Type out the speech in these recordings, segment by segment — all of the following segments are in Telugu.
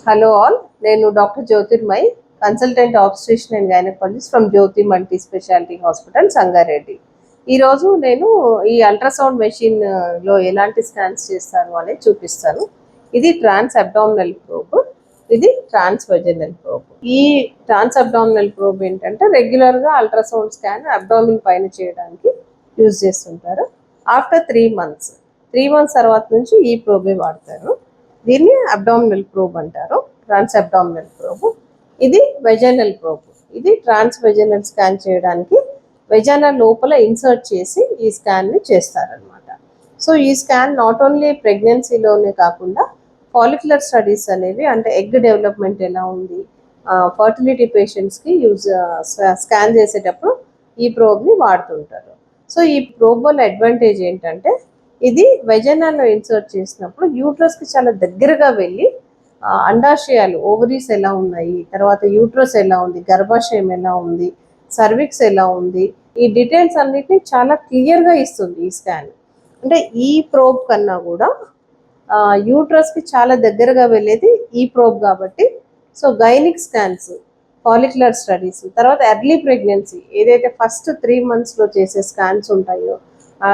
హలో ఆల్, నేను doctor Jyotirmay, consultant obstetrician and gynaecologist from Jyoti multi speciality hospital Sangareddy. ఈరోజు నేను ఈ అల్ట్రాసౌండ్ మెషిన్లో ఎలాంటి స్కాన్స్ చేస్తాను అనేది చూపిస్తాను. ఇది ట్రాన్స్ అబ్డామినల్ ప్రోబ్, ఇది ట్రాన్స్ వెజైనల్ ప్రోబ్. ఈ ట్రాన్స్ అబ్డామినల్ ప్రోబ్ ఏంటంటే రెగ్యులర్గా అల్ట్రాసౌండ్ స్కాన్ అబ్డామిన్ పైన చేయడానికి యూజ్ చేస్తుంటారు. ఆఫ్టర్ 3 months తర్వాత నుంచి ఈ ప్రోబే వాడతారు. దీన్ని అబ్డామినల్ ప్రోబ్ అంటారు, ట్రాన్స్ అబ్డామినల్ ప్రోబ్. ఇది వెజైనల్ ప్రోబ్. ఇది ట్రాన్స్ వెజైనల్ స్కాన్ చేయడానికి వెజైనల్ లోపల ఇన్సర్ట్ చేసి ఈ స్కాన్ని చేస్తారనమాట. సో ఈ స్కాన్ నాట్ ఓన్లీ ప్రెగ్నెన్సీలోనే కాకుండా ఫాలిక్యులర్ స్టడీస్ అనేవి, అంటే ఎగ్ డెవలప్మెంట్ ఎలా ఉంది, ఫర్టిలిటీ పేషెంట్స్కి స్కాన్ చేసేటప్పుడు ఈ ప్రోబ్ని వాడుతుంటారు. సో ఈ ప్రోబ్ వల్ల అడ్వాంటేజ్ ఏంటంటే ఇది వెజైనాలో ఇన్సర్ట్ చేసినప్పుడు యూట్రస్కి చాలా దగ్గరగా వెళ్ళి అండాశయాలు, ఓవరీస్ ఎలా ఉన్నాయి, తర్వాత యూట్రస్ ఎలా ఉంది, గర్భాశయం ఎలా ఉంది, సర్విక్స్ ఎలా ఉంది, ఈ డీటెయిల్స్ అన్నిటిని చాలా క్లియర్గా ఇస్తుంది ఈ స్కాన్. అంటే ఈ ప్రోబ్ కన్నా కూడా యూట్రస్కి చాలా దగ్గరగా వెళ్ళేది ఈ ప్రోబ్ కాబట్టి. So gynaec scans, follicular studies, తర్వాత ఎర్లీ ప్రెగ్నెన్సీ ఏదైతే ఫస్ట్ 3 monthsలో చేసే స్కాన్స్ ఉంటాయో,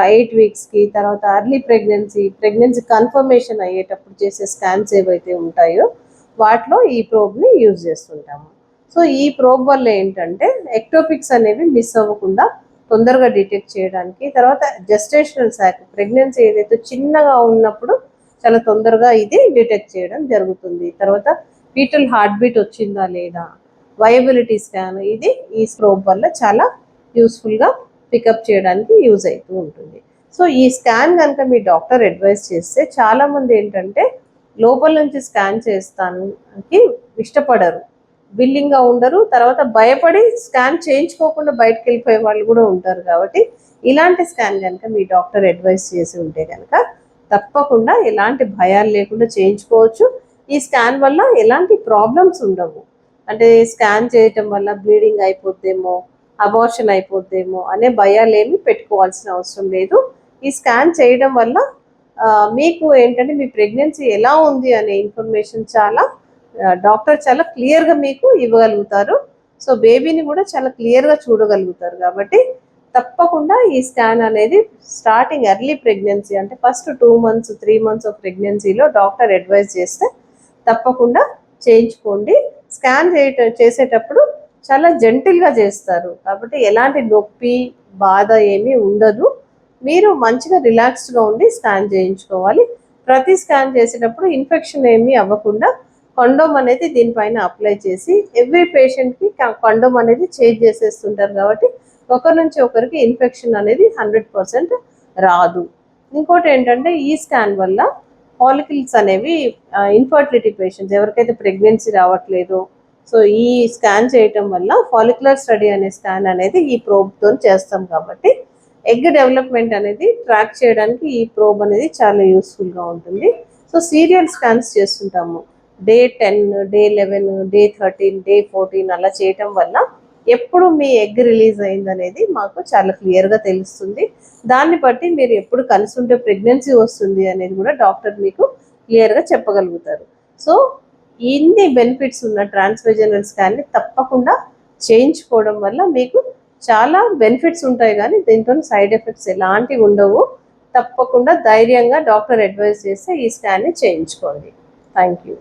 8 weeksకి, తర్వాత ఎర్లీ ప్రెగ్నెన్సీ కన్ఫర్మేషన్ అయ్యేటప్పుడు చేసే స్కాన్స్ ఏవైతే ఉంటాయో వాటిలో ఈ ప్రోబ్ని యూజ్ చేస్తుంటాము. సో ఈ ప్రోబ్ వల్ల ఏంటంటే ఎక్టోపిక్స్ అనేవి మిస్ అవ్వకుండా తొందరగా డిటెక్ట్ చేయడానికి, తర్వాత జెస్టేషనల్ శాక్, ప్రెగ్నెన్సీ ఏదైతే చిన్నగా ఉన్నప్పుడు చాలా తొందరగా ఇది డిటెక్ట్ చేయడం జరుగుతుంది. తర్వాత ఫీటల్ హార్ట్ బీట్ వచ్చిందా లేదా, వయబిలిటీ స్కాన్, ఇది ఈ ప్రోబ్ వల్ల చాలా యూస్ఫుల్గా పికప్ చేయడానికి యూజ్ అవుతూ ఉంటుంది. సో ఈ స్కాన్ కనుక మీ డాక్టర్ అడ్వైస్ చేస్తే, చాలామంది ఏంటంటే లోపల నుంచి స్కాన్ చేస్తానికి ఇష్టపడరు, బిల్లింగ్గా ఉండరు, తర్వాత భయపడి స్కాన్ చేయించుకోకుండా బయటకు వెళ్ళిపోయే వాళ్ళు కూడా ఉంటారు. కాబట్టి ఇలాంటి స్కాన్ కనుక మీ డాక్టర్ అడ్వైస్ చేసి ఉంటే కనుక తప్పకుండా ఎలాంటి భయాలు లేకుండా చేయించుకోవచ్చు. ఈ స్కాన్ వల్ల ఎలాంటి ప్రాబ్లమ్స్ ఉండవు. అంటే స్కాన్ చేయటం వల్ల బ్లీడింగ్ అయిపోద్దేమో, అబార్షన్ అయిపోద్దేమో అనే భయాలు ఏమి పెట్టుకోవాల్సిన అవసరం లేదు. ఈ స్కాన్ చేయడం వల్ల మీకు ఏంటంటే మీ ప్రెగ్నెన్సీ ఎలా ఉంది అనే ఇన్ఫర్మేషన్ డాక్టర్ చాలా క్లియర్గా మీకు ఇవ్వగలుగుతారు. సో బేబీని కూడా చాలా క్లియర్గా చూడగలుగుతారు. కాబట్టి తప్పకుండా ఈ స్కాన్ అనేది స్టార్టింగ్ ఎర్లీ ప్రెగ్నెన్సీ, అంటే ఫస్ట్ 2 months 3 months ఆఫ్ ప్రెగ్నెన్సీలో డాక్టర్ అడ్వైజ్ చేస్తే తప్పకుండా చేయించుకోండి. స్కాన్ చేసేటప్పుడు చాలా జెంటిల్గా చేస్తారు కాబట్టి ఎలాంటి నొప్పి, బాధ ఏమీ ఉండదు. మీరు మంచిగా రిలాక్స్డ్గా ఉండి స్కాన్ చేయించుకోవాలి. ప్రతి స్కాన్ చేసేటప్పుడు ఇన్ఫెక్షన్ ఏమీ అవ్వకుండా కండోమ్ అనేది దీనిపైన అప్లై చేసి, ఎవ్రీ పేషెంట్కి కండోమ్ అనేది చేంజ్ చేసేస్తుంటారు కాబట్టి ఒకరి నుంచి ఒకరికి ఇన్ఫెక్షన్ అనేది 100% రాదు. ఇంకోటి ఏంటంటే ఈ స్కాన్ వల్ల ఫాలికల్స్ అనేవి, ఇన్ఫర్టిలిటీ పేషెంట్స్ ఎవరికైతే ప్రెగ్నెన్సీ రావట్లేదో, సో ఈ స్కాన్ చేయటం వల్ల ఫాలిక్యులర్ స్టడీ అనే స్కాన్ అనేది ఈ ప్రోబ్తో చేస్తాం కాబట్టి ఎగ్ డెవలప్మెంట్ అనేది ట్రాక్ చేయడానికి ఈ ప్రోబ్ అనేది చాలా యూస్ఫుల్గా ఉంటుంది. సో సీరియల్ స్కాన్స్ చేస్తుంటాము, Day 10, Day 11, Day 13, Day 14 అలా చేయటం వల్ల ఎప్పుడు మీ ఎగ్ రిలీజ్ అయిందనేది మాకు చాలా క్లియర్గా తెలుస్తుంది. దాన్ని బట్టి మీరు ఎప్పుడు కలిసి ఉంటే ప్రెగ్నెన్సీ వస్తుంది అనేది కూడా డాక్టర్ మీకు క్లియర్గా చెప్పగలుగుతారు. సో ఇన్ని బెనిఫిట్స్ ఉన్న ట్రాన్స్వెజనల్ స్కాన్ని తప్పకుండా చేయించుకోవడం వల్ల మీకు చాలా బెనిఫిట్స్ ఉంటాయి, కానీ దీంతో సైడ్ ఎఫెక్ట్స్ ఎలాంటివి ఉండవు. తప్పకుండా ధైర్యంగా డాక్టర్ అడ్వైస్ చేస్తే ఈ స్కాన్ని చేయించుకోండి. Thank you.